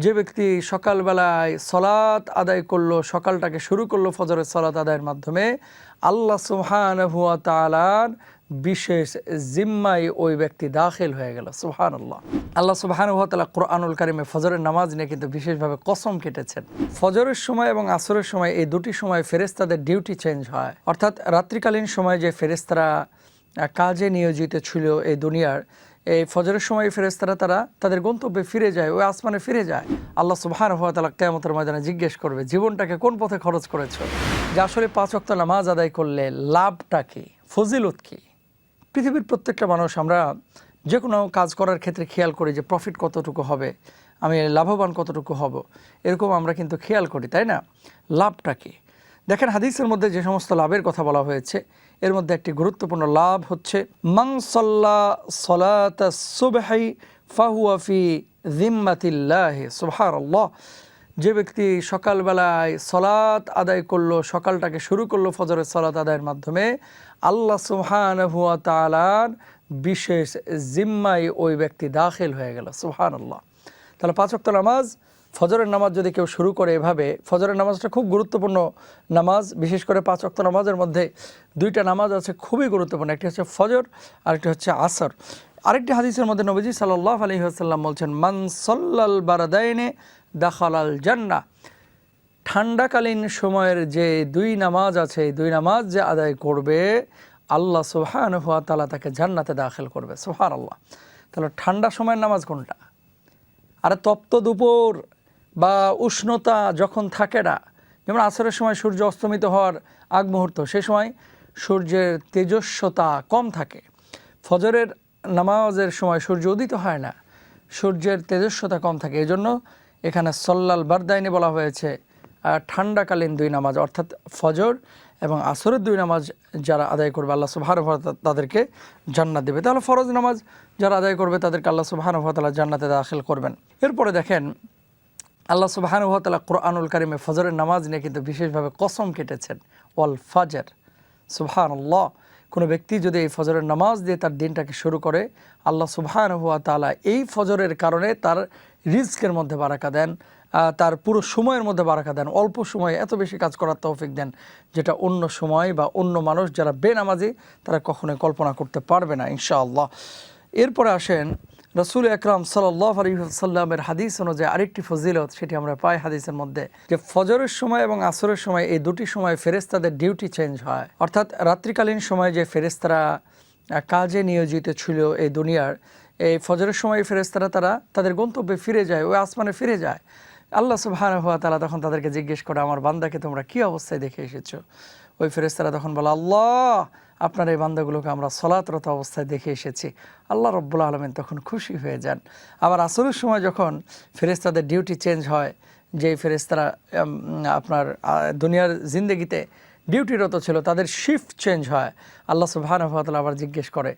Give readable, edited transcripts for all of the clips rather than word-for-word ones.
যে ব্যক্তি সকালবেলায় সলাত আদায় করলো, সকালটাকে শুরু করলো ফজরের সলাত আদায়ের মাধ্যমে, আল্লাহ সুবহানাহু ওয়া তাআলার বিশেষ জিম্মায় ওই ব্যক্তি দাখিল হয়ে গেল। সুবহানাল্লাহ। আল্লাহ সুবহানাহু ওয়া তাআলা কোরআনুল কারিমে ফজরের নামাজ নিয়ে কিন্তু বিশেষভাবে কসম কেটেছেন। ফজরের সময় এবং আসরের সময় এই দুটি সময় ফেরেশতাদের ডিউটি চেঞ্জ হয়। অর্থাৎ রাত্রিকালীন সময় যে ফেরেশতারা কাজে নিয়োজিত ছিল এই দুনিয়ার, এই ফজরের সময় ফেরেশতারা তারা তাদের গন্তব্যে ফিরে যায়, ওই আসমানে ফিরে যায়। আল্লাহ সুবহানাহু ওয়া তাআলা কিয়ামতের ময়দানে জিজ্ঞেস করবে, জীবনটাকে কোন পথে খরচ করেছো? যে আসলে 5 ওয়াক্ত নামাজ আদায় করলে লাভটা কি, ফজিলত কি? পৃথিবীর প্রত্যেকটা মানুষ আমরা যে কোনো কাজ করার ক্ষেত্রে খেয়াল করি যে প্রফিট কতটুকু হবে, আমি লাভবান কতটুকু হব, এরকম আমরা কিন্তু খেয়াল করি, তাই না? লাভটা কি? দেখেন হাদিসের মধ্যে যে সমস্ত লাভের কথা বলা হয়েছে এর মধ্যে একটি গুরুত্বপূর্ণ লাভ হচ্ছে মান সাল্লা সালাতাস সুবহি ফাহুয়া ফি যিম্মাতিল্লাহি। সুবহানাল্লাহ। যে ব্যক্তি সকালবেলায় সলাত আদায় করলো, সকালটাকে শুরু করলো ফজরের সলাত আদায়ের মাধ্যমে, আল্লাহ সুবহানাহু ওয়া তাআলার বিশেষ জিম্মায় ওই ব্যক্তি দাখিল হয়ে গেল। সুবহানাল্লাহ। তাহলে 5 ওয়াক্ত নামাজ, ফজরের নামাজ যদি কেউ শুরু করে এভাবে, ফজরের নামাজটা খুব গুরুত্বপূর্ণ নামাজ। বিশেষ করে 5 ওয়াক্ত নামাজের মধ্যে 2টা নামাজ আছে খুবই গুরুত্বপূর্ণ, একটি হচ্ছে ফজর আর একটি হচ্ছে আসর। আরেকটি হাদিসের মধ্যে নবীজি সাল্লাল্লাহু আলাইহি ওয়াসাল্লাম বলছেন, মান সাল্লাল বারদাইনে দাখালাল জান্নাহ। ঠান্ডাকালীন সময়ের যে 2 নামাজ আছে, এই 2 নামাজ যে আদায় করবে আল্লাহ সুবহানাহু ওয়া তাআলা তাকে জান্নাতে দাখিল করবে। সুবহানাল্লাহ। তাহলে ঠান্ডা সময়ের নামাজ কোনটা? আর তপ্ত দুপুর বা উষ্ণতা যখন থাকে না, যেমন আসরের সময় সূর্য অস্তমিত হওয়ার আগ মুহূর্ত, সেই সময় সূর্যের তেজস্বতা কম থাকে। ফজরের নামাজের সময় সূর্য উদিত হয় না, সূর্যের তেজস্বতা কম থাকে। এই জন্য এখানে সল্লাল বারদাইনে বলা হয়েছে ঠান্ডাকালীন 2 নামাজ, অর্থাৎ ফজর এবং আসরের 2 নামাজ যারা আদায় করবে আল্লাহ সুবহানাহু ওয়া তাআলা তাদেরকে জান্নাত দেবে। তাহলে ফরজ নামাজ যারা আদায় করবে তাদেরকে আল্লাহ সুবহানাহু ওয়া তাআলা জান্নাতে দাখিল করবেন। এরপরে দেখেন আল্লাহ সুবহানাহু ওয়া তাআলা কোরআনুল কারিমে ফজরের নামাজ নিয়ে কিন্তু বিশেষভাবে কসম কেটেছেন, ওয়াল ফাজর। সুবহানাল্লাহ। কোনো ব্যক্তি যদি এই ফজরের নামাজ দিয়ে তার দিনটাকে শুরু করে, আল্লাহ সুবহানাহু ওয়া তাআলা এই ফজরের কারণে তার রিজকের মধ্যে বারাকা দেন, তার পুরো সময়ের মধ্যে বারাকা দেন, অল্প সময়ে এত বেশি কাজ করার তৌফিক দেন যেটা অন্য সময় বা অন্য মানুষ যারা বেনামাজি তারা কখনোই কল্পনা করতে পারবে না ইনশাআল্লাহ। এরপরে আসেন রাসূল আকরাম সাল্লাল্লাহু আলাইহি ওয়াসাল্লামের হাদিস অনুযায়ী আরেকটি ফজিলত, সেটি আমরা পাই হাদিসের মধ্যে, যে ফজরের সময় এবং আসরের সময় এই দুটি সময় ফেরেশতাদের ডিউটি চেঞ্জ হয়। অর্থাৎ রাত্রিকালীন সময় যে ফেরেশতারা কাজে নিয়োজিত ছিল এই দুনিয়ার, এই ফজরের সময় ফেরেশতারা তারা তাদের গন্তব্যে ফিরে যায়, ওই আসমানে ফিরে যায়। আল্লাহ সুবহানাহু ওয়া তাআলা তখন তাদেরকে জিজ্ঞেস করে, আমার বান্দাকে তোমরা কী অবস্থায় দেখে এসেছো? ওই ফেরেশতারা তখন বলে, আল্লাহ আপনার এই বান্দাগুলোকে আমরা সলাতরত অবস্থায় দেখে এসেছি। আল্লাহ রাব্বুল আলামিন তখন খুশি হয়ে যান। আবার আসরের সময় যখন ফেরেশতাদের ডিউটি চেঞ্জ হয়, যে ফেরেশতারা আপনার দুনিয়ার জিন্দেগিতে ডিউটিরত ছিল তাদের শিফট চেঞ্জ হয়, আল্লাহ সুবহানাহু ওয়া তাআলা আবার জিজ্ঞেস করে,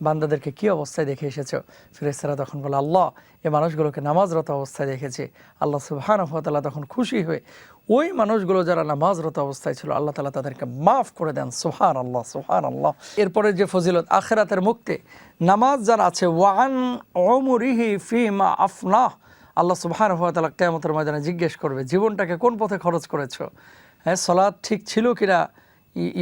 বান্দাদেরকে কী অবস্থায় দেখে এসেছো? ফেরেশতারা তখন বলে, আল্লাহ এই মানুষগুলোকে নামাজরত অবস্থায় দেখেছি। আল্লাহ সুবহানাহু ওয়া তাআলা তখন খুশি হয়ে ওই মানুষগুলো যারা নামাজরত অবস্থায় ছিল আল্লাহ তাআলা তাদেরকে মাফ করে দেন। সুবহানাল্লাহ, সুবহানাল্লাহ। এরপরে যে ফজিলত আখিরাতের মুক্তি, নামাজ যারা আছে, ওয়ান উমরিহি ফিমা আফনাহ। আল্লাহ সুবহানাহু ওয়া তাআলা কিয়ামতের ময়দানে জিজ্ঞেস করবে, জীবনটাকে কোন পথে খরচ করেছো? হ্যাঁ, সলাৎ ঠিক ছিল কিনা?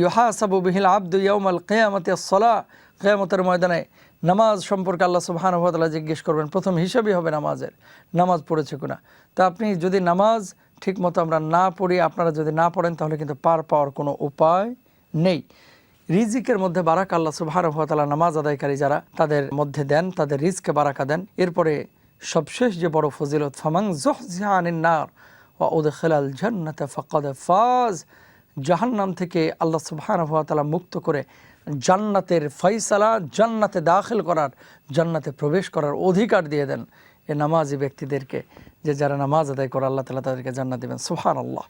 ইউহাসাবু বিহিল আবদু ইয়াউমাল কিয়ামাতি আস-সালাহ। কিয়ামতের ময়দানে নামাজ সম্পর্কে আল্লাহ সুবহানাহু ওয়া তাআলা জিজ্ঞেস করবেন, প্রথম হিসাবই হবে নামাজের, নামাজ পড়েছে কিনা। তা আপনি যদি নামাজ ঠিকমতো আমরা না পড়ি, আপনারা যদি না পড়েন, তাহলে কিন্তু পার পাওয়ার কোনো উপায় নেই। রিজিকের মধ্যে বারাকা আল্লাহ সুবহানাহু ওয়া তাআলা নামাজ আদায়কারী যারা তাদের মধ্যে দেন, তাদের রিজকে বারাকা দেন। এরপরে সবশেষ যে বড় ফজিলত, ফামান যুহজিহা আনিন নার ওয়া উদখিলাল জান্নাতা ফাকাদ ফাজ। জাহান্নাম থেকে আল্লাহ সুবহানাহু ওয়া তাআলা মুক্ত করে জান্নাতের ফয়সালা, জান্নাতে দাখিল করার, জান্নাতে প্রবেশ করার অধিকার দিয়ে দেন এই নামাজি ব্যক্তিদেরকে, যে যারা নামাজ আদায় করে আল্লাহ তাআলা তাদেরকে জান্নাত দেবেন। সুবহানাল্লাহ।